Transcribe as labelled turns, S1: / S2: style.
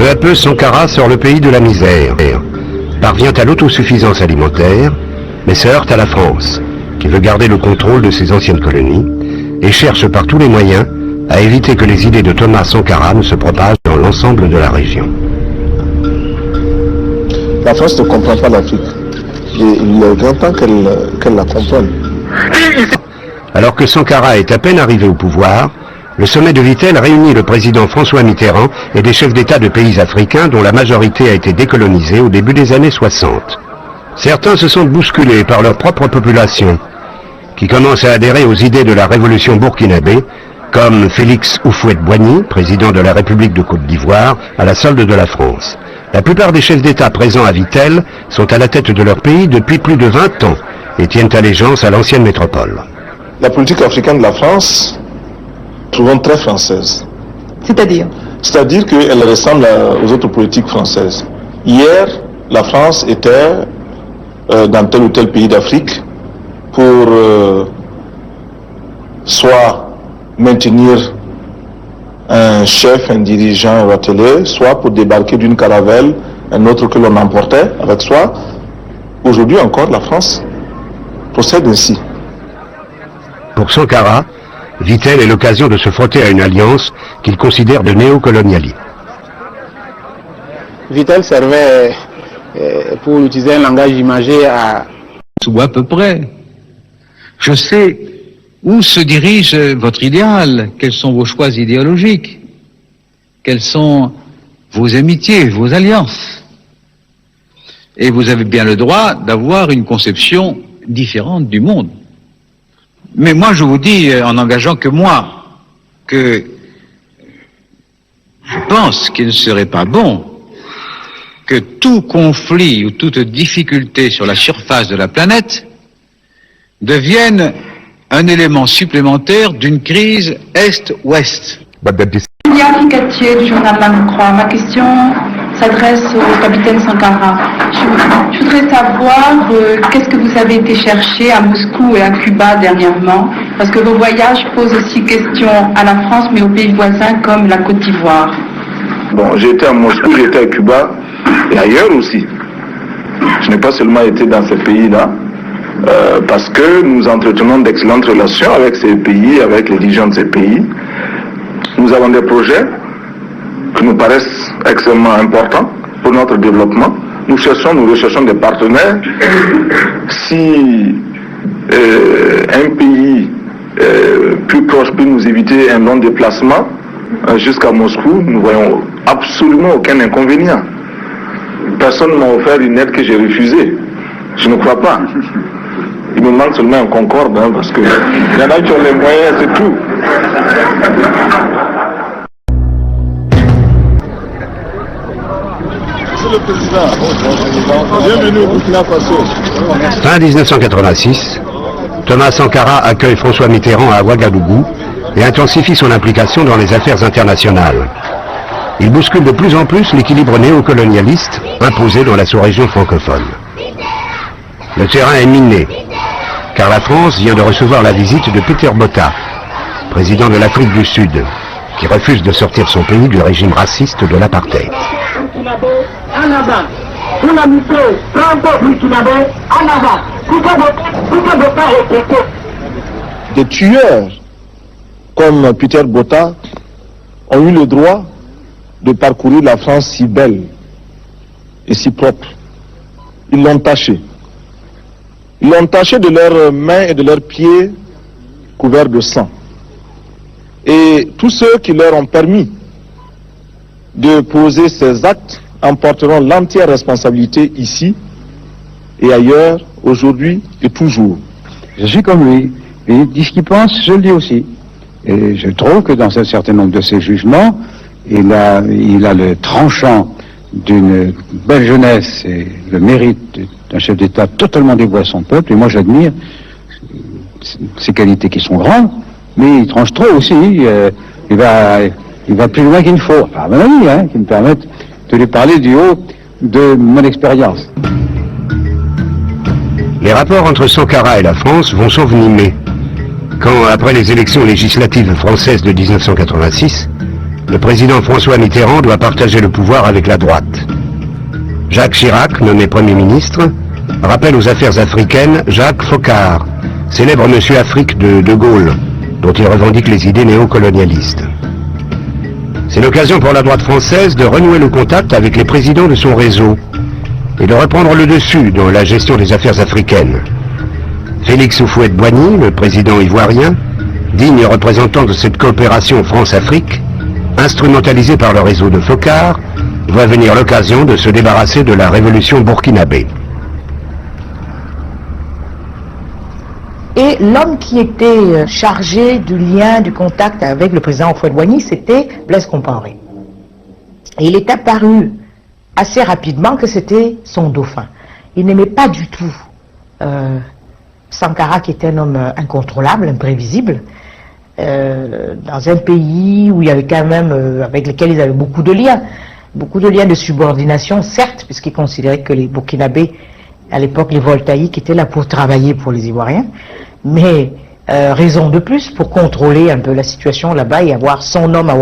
S1: Peu à peu, Sankara sort le pays de la misère, parvient à l'autosuffisance alimentaire, mais se heurte à la France, qui veut garder le contrôle de ses anciennes colonies, et cherche par tous les moyens à éviter que les idées de Thomas Sankara ne se propagent dans l'ensemble de la région.
S2: La France ne comprend pas l'Afrique. Il est grand temps qu'elle la comprenne.
S1: Alors que Sankara est à peine arrivé au pouvoir, le sommet de Vittel réunit le président François Mitterrand et des chefs d'État de pays africains dont la majorité a été décolonisée au début des années 60. Certains se sentent bousculés par leur propre population, qui commence à adhérer aux idées de la révolution burkinabé, comme Félix Houphouët-Boigny, président de la République de Côte d'Ivoire, à la solde de la France. La plupart des chefs d'État présents à Vittel sont à la tête de leur pays depuis plus de 20 ans et tiennent allégeance à l'ancienne métropole.
S2: La politique africaine de la France, trouvons très française.
S3: C'est-à-dire?
S2: C'est-à-dire qu'elle ressemble aux autres politiques françaises. Hier, la France était dans tel ou tel pays d'Afrique pour soit maintenir un chef, un dirigeant attelé, soit pour débarquer d'une caravelle, un autre que l'on emportait avec soi. Aujourd'hui encore, la France procède ainsi.
S1: Pour Sankara, Vittel est l'occasion de se frotter à une alliance qu'il considère de néocolonialisme.
S4: Vittel servait, pour utiliser un langage imagé,
S5: ou à peu près. Je sais où se dirige votre idéal, quels sont vos choix idéologiques, quelles sont vos amitiés, vos alliances. Et vous avez bien le droit d'avoir une conception différente du monde. Mais moi, je vous dis, en engageant que moi, que je pense qu'il ne serait pas bon que tout conflit ou toute difficulté sur la surface de la planète devienne un élément supplémentaire d'une crise Est-Ouest.
S3: Julien Ficatier du journal La Croix. Ma question s'adresse au capitaine Sankara. Je voudrais savoir qu'est-ce que vous avez été chercher à Moscou et à Cuba dernièrement, parce que vos voyages posent aussi question à la France, mais aux pays voisins comme la Côte d'Ivoire.
S2: Bon, j'ai été à Moscou, j'ai été à Cuba et ailleurs aussi. Je n'ai pas seulement été dans ces pays-là, parce que nous entretenons d'excellentes relations avec ces pays, avec les dirigeants de ces pays. Nous avons des projets qui nous paraissent extrêmement importants pour notre développement. Nous recherchons des partenaires. Si un pays plus proche peut nous éviter un long déplacement jusqu'à Moscou, nous ne voyons absolument aucun inconvénient. Personne ne m'a offert une aide que j'ai refusée. Je ne crois pas. Il me manque seulement un Concorde, parce qu'il y en a qui ont les moyens, c'est tout. Monsieur le Président, bienvenue au Burkina Faso.
S1: Fin 1986, Thomas Sankara accueille François Mitterrand à Ouagadougou et intensifie son implication dans les affaires internationales. Il bouscule de plus en plus l'équilibre néocolonialiste imposé dans la sous-région francophone. Le terrain est miné, car la France vient de recevoir la visite de Peter Botha, président de l'Afrique du Sud, qui refuse de sortir son pays du régime raciste de l'apartheid.
S2: Des tueurs comme Peter Botha ont eu le droit de parcourir la France si belle et si propre. Ils l'ont taché. Ils l'ont taché de leurs mains et de leurs pieds couverts de sang. Et tous ceux qui leur ont permis de poser ces actes en porteront l'entière responsabilité ici et ailleurs, aujourd'hui et toujours.
S6: Je suis comme lui. Il dit ce qu'il pense, je le dis aussi. Et je trouve que dans un certain nombre de ses jugements, il a le tranchant d'une belle jeunesse et le mérite d'un chef d'État totalement dévoué à son peuple. Et moi, j'admire ses qualités qui sont grandes, mais il tranche trop aussi. Il va plus loin qu'il ne faut. Enfin, à mon avis, qui me permettent de lui parler du haut de mon expérience.
S1: Les rapports entre Sankara et la France vont s'envenimer quand, après les élections législatives françaises de 1986, Le président François Mitterrand doit partager le pouvoir avec la droite. Jacques Chirac, nommé Premier ministre, rappelle aux affaires africaines Jacques Foccart, célèbre monsieur Afrique de Gaulle, dont il revendique les idées néocolonialistes. C'est l'occasion pour la droite française de renouer le contact avec les présidents de son réseau et de reprendre le dessus dans la gestion des affaires africaines. Félix Houphouët-Boigny, le président ivoirien, digne représentant de cette coopération France-Afrique, instrumentalisé par le réseau de Foccart, voit venir l'occasion de se débarrasser de la révolution burkinabé.
S7: Et l'homme qui était chargé du lien, du contact avec le président Houphouët-Boigny, c'était Blaise Compaoré. Et il est apparu assez rapidement que c'était son dauphin. Il n'aimait pas du tout Sankara, qui était un homme incontrôlable, imprévisible, dans un pays où il y avait quand même, avec lequel ils avaient beaucoup de liens de subordination, certes, puisqu'ils considéraient que les Burkinabés, à l'époque les Voltaïques, étaient là pour travailler pour les Ivoiriens, mais raison de plus pour contrôler un peu la situation là-bas et avoir son homme à Ouagadougou.